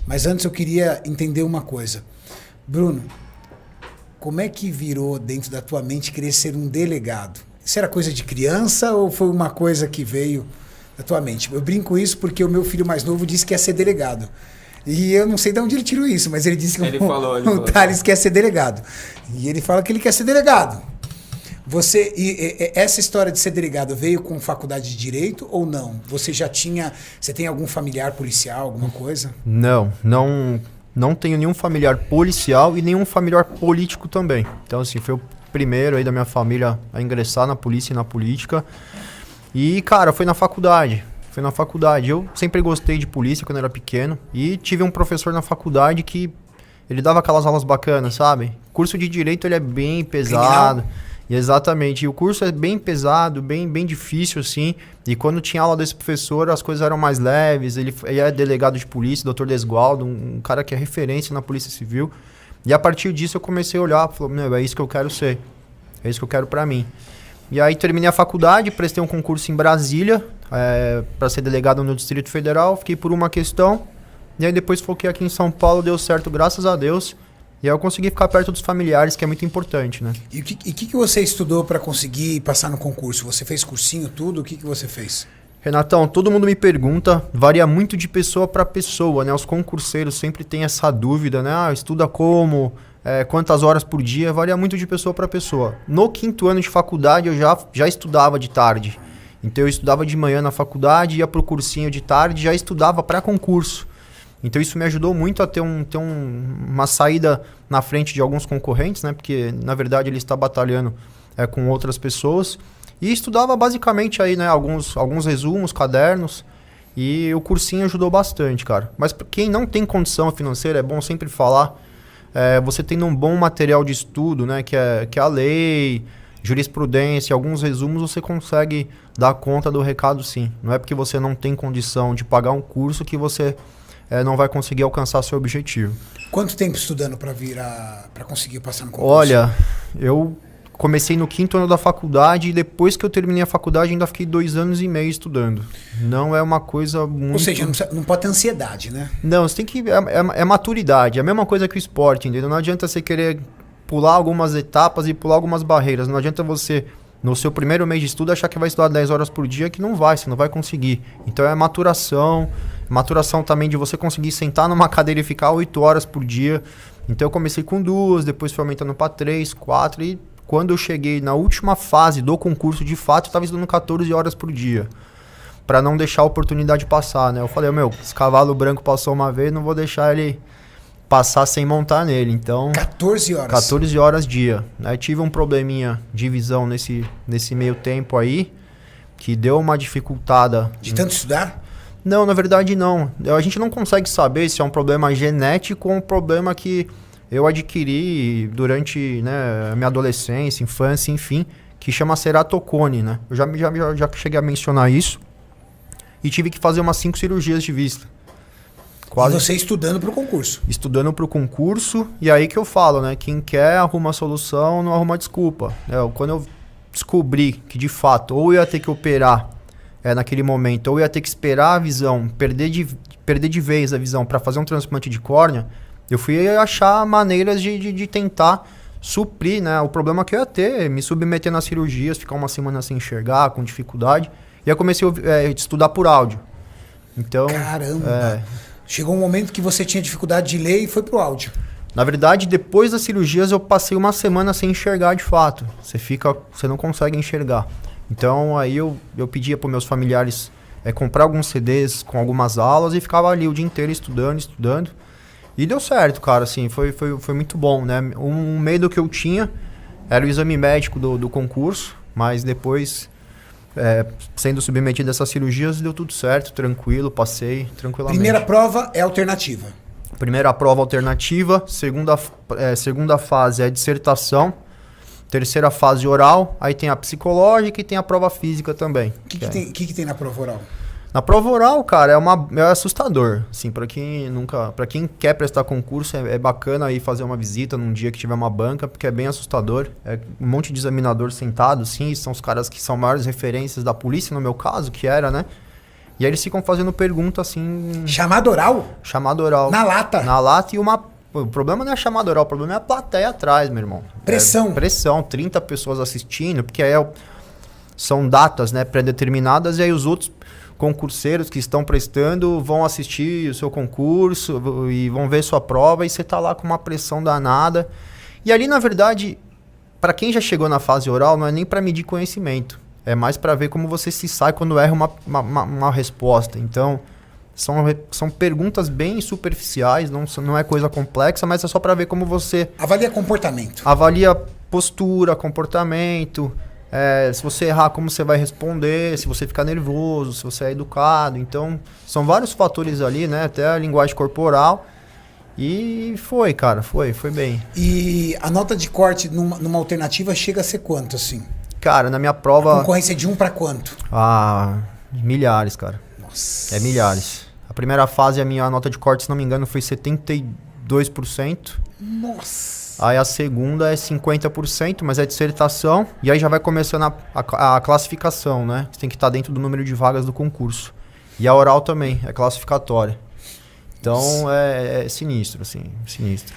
Mas antes eu queria entender uma coisa. Bruno, como é que virou dentro da tua mente querer ser um delegado? Isso era coisa de criança ou foi uma coisa que veio da tua mente? Eu brinco isso porque o meu filho mais novo disse que ia ser delegado. E eu não sei de onde ele tirou isso, mas ele disse que o Thales quer ser delegado. E ele fala que ele quer ser delegado. Essa história de ser delegado veio com faculdade de Direito ou não? Você tem algum familiar policial, alguma coisa? Não tenho nenhum familiar policial e nenhum familiar político também. Então, assim, foi o primeiro aí da minha família a ingressar na polícia e na política. E, cara, foi na faculdade. Eu sempre gostei de polícia quando era pequeno. E tive um professor na faculdade que ele dava aquelas aulas bacanas, sabe? O curso de Direito, ele é bem pesado. Criminal? E exatamente. E o curso é bem pesado, bem difícil, assim. E quando tinha aula desse professor, as coisas eram mais leves. Ele é delegado de polícia, Dr. Desgualdo, um cara que é referência na Polícia Civil. E a partir disso eu comecei a olhar, falei, meu, é isso que eu quero ser. É isso que eu quero pra mim. E aí terminei a faculdade, prestei um concurso em Brasília, para ser delegado no Distrito Federal. Fiquei por uma questão. E aí depois foquei aqui em São Paulo, deu certo, graças a Deus. E aí eu consegui ficar perto dos familiares, que é muito importante, né? E o que você estudou para conseguir passar no concurso? Você fez cursinho, tudo? O que você fez? Renatão, todo mundo me pergunta, varia muito de pessoa para pessoa, né? Os concurseiros sempre têm essa dúvida, né? Estuda como, quantas horas por dia, varia muito de pessoa para pessoa. No 5º ano de faculdade eu já estudava de tarde. Então eu estudava de manhã na faculdade, ia pro cursinho de tarde, já estudava para concurso. Então isso me ajudou muito a ter uma saída na frente de alguns concorrentes, né? Porque, na verdade, ele está batalhando com outras pessoas. E estudava basicamente aí, né? Alguns resumos, cadernos. E o cursinho ajudou bastante, cara. Mas quem não tem condição financeira, é bom sempre falar, você tendo um bom material de estudo, né? Que é a lei, jurisprudência, alguns resumos, você consegue dar conta do recado, sim. Não é porque você não tem condição de pagar um curso que você não vai conseguir alcançar seu objetivo. Quanto tempo estudando para conseguir passar no concurso? Olha, eu comecei no 5º ano da faculdade e depois que eu terminei a faculdade ainda fiquei 2 anos e meio estudando. Não é uma coisa muito... Ou seja, não pode ter ansiedade, né? Não, você tem que... É maturidade, é a mesma coisa que o esporte, entendeu? Não adianta você querer pular algumas etapas e pular algumas barreiras. Não adianta você, no seu primeiro mês de estudo, achar que vai estudar 10 horas por dia, que não vai, você não vai conseguir. Então é maturação também de você conseguir sentar numa cadeira e ficar 8 horas por dia. Então eu comecei com 2, depois fui aumentando para 3, 4 e quando eu cheguei na última fase do concurso, de fato, eu estava estudando 14 horas por dia. Para não deixar a oportunidade passar, né? Eu falei, esse cavalo branco passou uma vez, não vou deixar ele passar sem montar nele. Então, 14 horas? 14 horas dia. Né? Tive um probleminha de visão nesse meio tempo aí, que deu uma dificultada. De tanto estudar? Não, na verdade não. A gente não consegue saber se é um problema genético ou um problema que eu adquiri durante, né, a minha adolescência, infância, enfim, que chama ceratocone, né? Eu já cheguei a mencionar isso e tive que fazer umas 5 cirurgias de vista. Quase. E você estudando para o concurso? Estudando para o concurso, e aí que eu falo, né? Quem quer arruma solução, não arruma desculpa. Quando eu descobri que, de fato, ou eu ia ter que operar naquele momento, ou eu ia ter que esperar a visão, perder de vez a visão para fazer um transplante de córnea, eu fui achar maneiras de tentar suprir, né, o problema que eu ia ter, me submeter nas cirurgias, ficar uma semana sem enxergar, com dificuldade. E aí comecei a estudar por áudio. Então, caramba! Chegou um momento que você tinha dificuldade de ler e foi pro áudio. Na verdade, depois das cirurgias, eu passei uma semana sem enxergar de fato. Você não consegue enxergar. Então, aí eu pedia para meus familiares comprar alguns CDs com algumas aulas e ficava ali o dia inteiro estudando. E deu certo, cara, assim, foi muito bom, né? Um medo que eu tinha era o exame médico do concurso, mas depois, sendo submetido a essas cirurgias, deu tudo certo, tranquilo, passei tranquilamente. Primeira prova é alternativa. Primeira prova alternativa, segunda fase é dissertação, terceira fase oral, aí tem a psicológica e tem a prova física também. O que tem na prova oral? Na prova oral, cara, é assustador. Assim, para quem quer prestar concurso, é bacana aí fazer uma visita num dia que tiver uma banca, porque é bem assustador. É um monte de examinador sentado, sim, são os caras que são maiores referências da polícia, no meu caso, que era, né? E aí eles ficam fazendo pergunta assim... Chamada oral? Chamada oral. Na lata? Na lata e uma... O problema não é a chamada oral, o problema é a plateia atrás, meu irmão. Pressão. Pressão, 30 pessoas assistindo, porque aí são datas, né, pré-determinadas, e aí os outros concurseiros que estão prestando vão assistir o seu concurso e vão ver sua prova, e você tá lá com uma pressão danada. E ali, na verdade, para quem já chegou na fase oral, não é nem para medir conhecimento. É mais para ver como você se sai quando erra uma resposta. Então, são perguntas bem superficiais, não é coisa complexa, mas é só para ver como você... Avalia comportamento. Avalia postura, comportamento, se você errar, como você vai responder, se você ficar nervoso, se você é educado. Então, são vários fatores ali, né? Até a linguagem corporal. E foi, cara, foi bem. E a nota de corte numa alternativa chega a ser quanto, assim? Cara, na minha prova... A concorrência de 1 para quanto? Milhares, cara. Nossa. É milhares. A primeira fase, a minha nota de corte, se não me engano, foi 72%. Nossa. Aí a segunda é 50%, mas é dissertação. E aí já vai começando a classificação, né? Você tem que estar dentro do número de vagas do concurso. E a oral também, é classificatória. Então é sinistro, assim, sinistro.